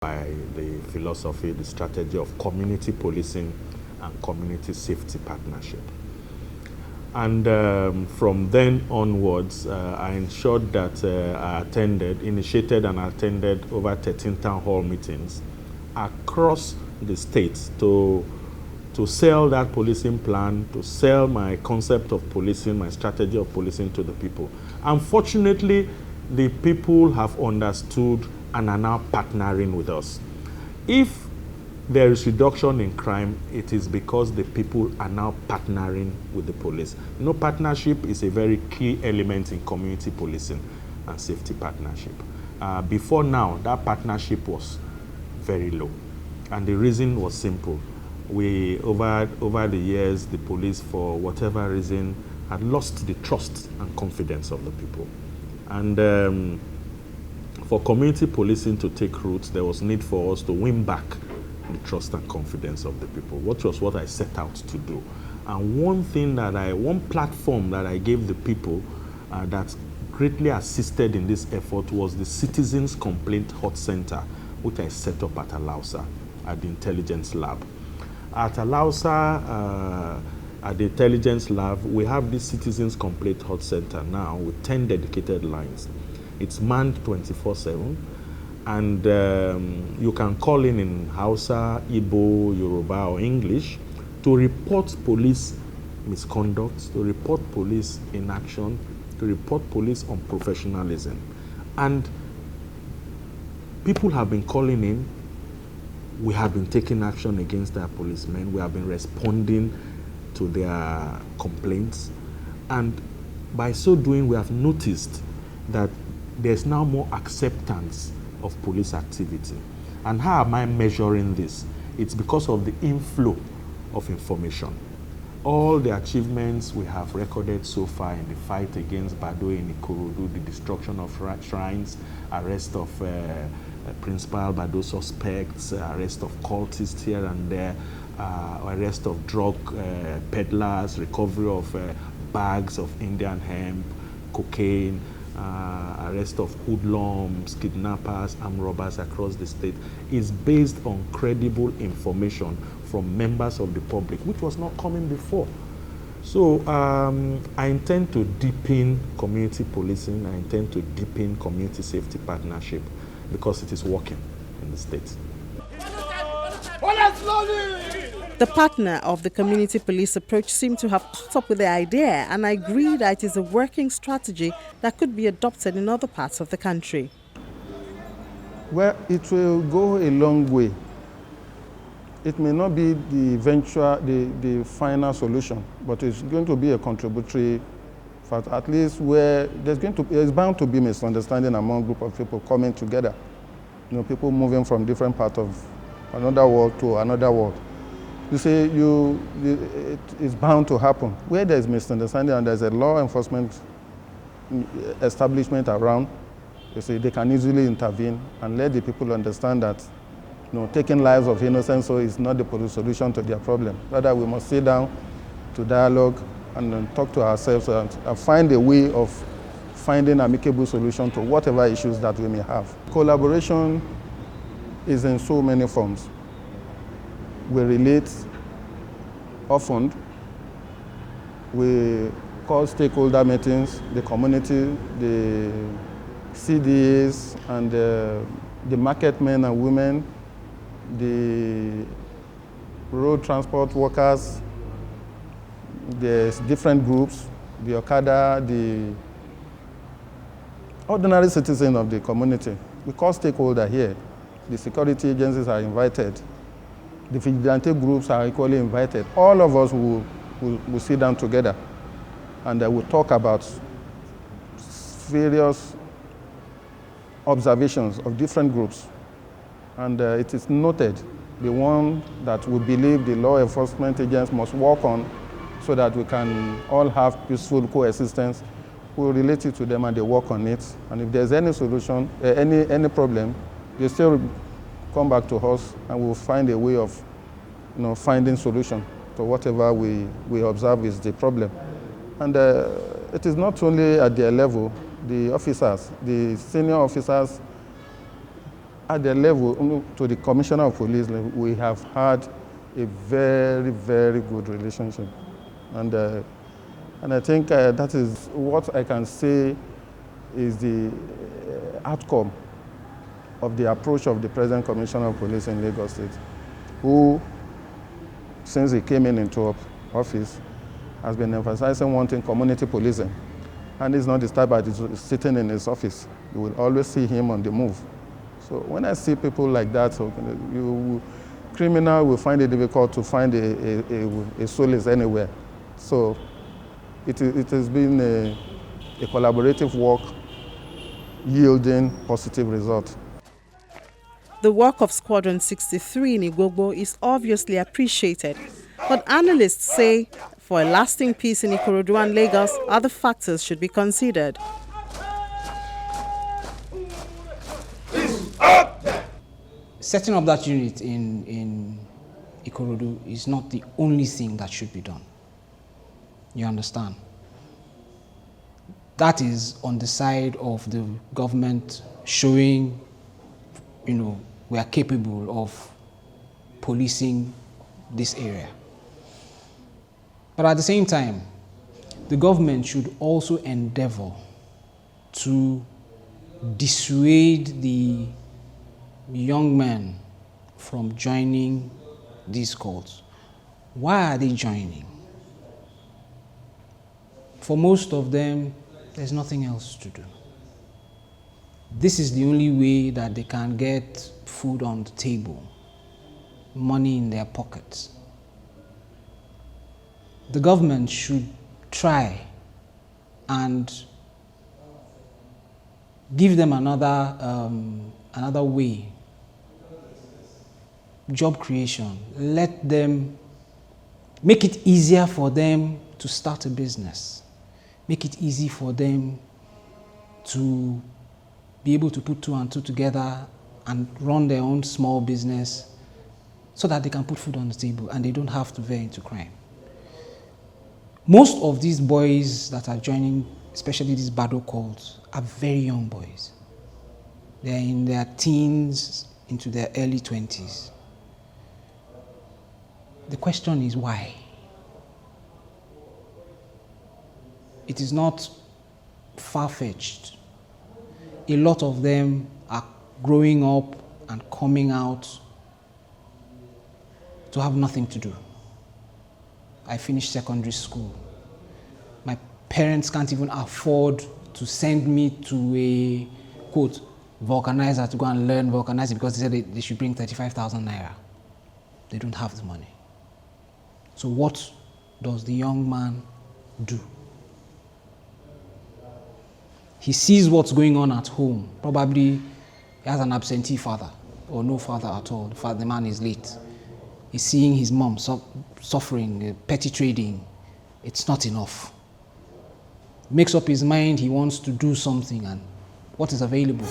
by the philosophy, the strategy of community policing and community safety partnership. And from then onwards, I ensured that I initiated and attended over 13 town hall meetings across the state to sell that policing plan, to sell my concept of policing, my strategy of policing to the people. Unfortunately, the people have understood and are now partnering with us. If there is reduction in crime, it is because the people are now partnering with the police. You know, partnership is a very key element in community policing and safety partnership. Before now, that partnership was very low. And the reason was simple. Over the years, the police, for whatever reason, had lost the trust and confidence of the people. And for community policing to take root, there was need for us to win back the trust and confidence of the people, which was what I set out to do. And one platform that I gave the people that greatly assisted in this effort was the Citizens Complaint Hot Center, which I set up at Alausa, at the Intelligence Lab. At Alausa, at the Intelligence Lab, we have this Citizens Complaint Hot Center now with 10 dedicated lines. It's manned 24/7, and you can call in Hausa, Igbo, Yoruba, or English to report police misconduct, to report police inaction, to report police unprofessionalism. And people have been calling in. We have been taking action against our policemen. We have been responding to their complaints. And by so doing, we have noticed that there's now more acceptance of police activity. And how am I measuring this? It's because of the inflow of information. All the achievements we have recorded so far in the fight against Badoo in Ikorodu, the destruction of shrines, arrest of principal Badoo suspects, arrest of cultists here and there, arrest of drug peddlers, recovery of bags of Indian hemp, cocaine, arrest of hoodlums, kidnappers, armed robbers across the state, is based on credible information from members of the public, which was not coming before. So I intend to deepen community policing. I intend to deepen community safety partnership because it is working in the state. The partner of the community police approach seemed to have caught up with the idea and agreed that it is a working strategy that could be adopted in other parts of the country. Well, it will go a long way. It may not be the final solution, but it's going to be a contributory factor, at least where there's bound to be misunderstanding among a group of people coming together. You know, people moving from different parts of another world to another world. You see, it's bound to happen. Where there's misunderstanding and there's a law enforcement establishment around, you see, they can easily intervene and let the people understand that, you know, taking lives of innocents is not the solution to their problem. Rather, we must sit down to dialogue and talk to ourselves and find a way of finding amicable solution to whatever issues that we may have. Collaboration is in so many forms. We relate often. We call stakeholder meetings, the community, the CDAs, and the market men and women, the road transport workers. There's different groups, the Okada, the ordinary citizens of the community. We call stakeholder here. The security agencies are invited. The vigilante groups are equally invited. All of us will sit down together and we'll talk about various observations of different groups. And it is noted, the one that we believe the law enforcement agents must work on so that we can all have peaceful coexistence. We'll relate it to them and they work on it. And if there's any solution, any problem, they still come back to us and we'll find a way of, you know, finding solution to whatever we observe is the problem. And it is not only at their level, the officers, the senior officers at the level, to the Commissioner of Police level, we have had a very, very good relationship. And I think that is what I can say is the outcome of the approach of the present Commissioner of Police in Lagos State, who, since he came into office, has been emphasizing wanting community policing. And he's not the type that is sitting in his office. You will always see him on the move. So when I see people like that, criminal will find it difficult to find a solace anywhere. So it has been a collaborative work yielding positive results. The work of Squadron 63 in Igbobo is obviously appreciated, but analysts say for a lasting peace in Ikorodu and Lagos, other factors should be considered. Setting up that unit in Ikorodu is not the only thing that should be done. You understand? That is on the side of the government showing, we are capable of policing this area. But at the same time, the government should also endeavor to dissuade the young men from joining these cults. Why are they joining? For most of them, there's nothing else to do. This is the only way that they can get food on the table, money in their pockets. The government should try and give them another way. Job creation. Let them make it easier for them to start a business. Make it easy for them to be able to put two and two together and run their own small business so that they can put food on the table and they don't have to veer into crime. Most of these boys that are joining, especially these Badoo cults, are very young boys. They're in their teens into their early 20s. The question is why? It is not far-fetched. A lot of them are growing up and coming out to have nothing to do. I finished secondary school. My parents can't even afford to send me to a, quote, vulcanizer to go and learn vulcanizing because they said they should bring 35,000 naira. They don't have the money. So what does the young man do? He sees what's going on at home. Probably he has an absentee father or no father at all. The man is late. He's seeing his mom suffering, petty trading. It's not enough. Makes up his mind he wants to do something, and what is available?